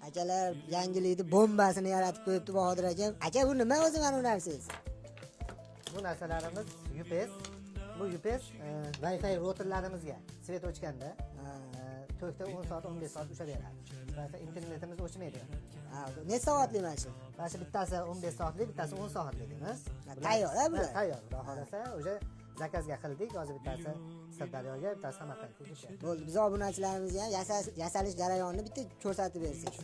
Akalar yangilikni bombasini yaratib qo'yibdi Bahodir aka. Aka bu nima o'zi mana bu narsangiz? Bu narsalarimiz UPS. Bu UPS Wi-Fi routerlarimizga svet o'chganda to'kda 10 soat 15 soat ushaveradi. Wi-Fi internetimiz o'chmaydi. Necha soatlik mana shu? Mana shu bittasi 15 soatlik, bittasi 10 soatlik emas. Tayyor-a bular? Tayyor. Xudo xolasa o'sha zakazga qildik. Hozir bittasi Sirdaryoga, bittasi Samarqandga ketyapti. Bo'ldi, biz obunachilarimizga ham yasalish jarayonini bitta ko'rsatib bersangiz.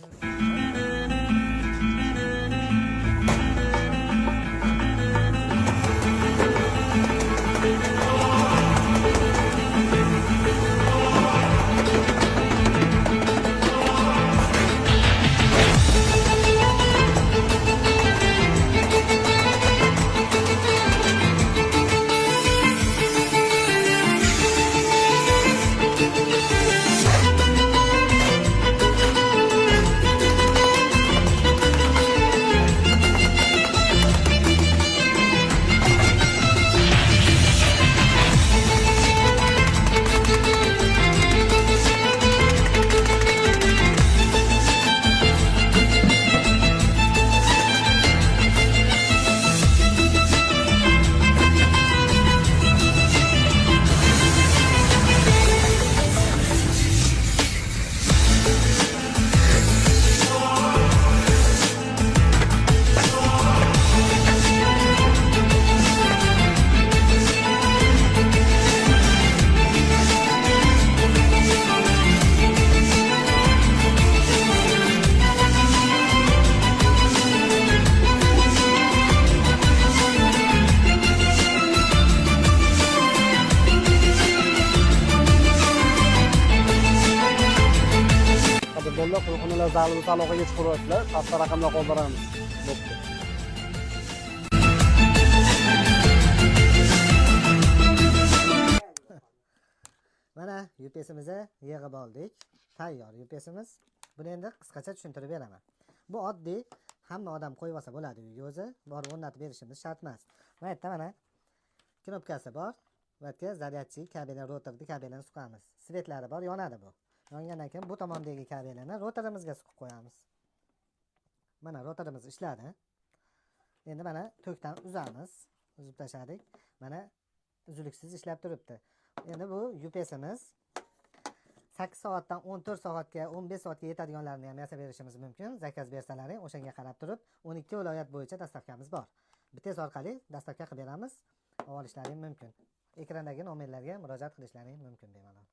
Qulxonalar zalini aloqaga chiqaryaptilar. Pastda raqamlar qoldiramiz. Bo'pti. Mana UPS'imizni yig'ib oldik. Tayyor UPS'imiz. Buni endi qisqacha tushuntirib beraman. Bu oddiy, hamma odam qo'yib olsa bo'ladi uyga o'zi. Borib o'rnatib berishimiz shart emas. Bu yerda mana knopkasi bor. Bu yerga zaryadchi kabelni, rotorni kabelini suqamiz. Svetlari bor, yonadi bu. Yongandan keyin bu tomondagi kabelni rotorimizga suqib qo'yamiz. Mana rotorimiz ishladi. Endi mana tokdan uzamiz. Uzib tashladik. Mana uzluksiz ishlab turibdi. Endi bu UPS'imiz 8 soatdan 14 soatga, 15 soatga yetadiganlarini ham yasab berishimiz mumkin. Zakaz bersalaring, o'shanga qarab turib 12 viloyat bo'yicha dastavkamiz bor. Bittez orqali dastavka qilib beramiz. Olishlaring mumkin. Ekrandagi nomerlarga murojaat qilishlaring mumkin bemalol.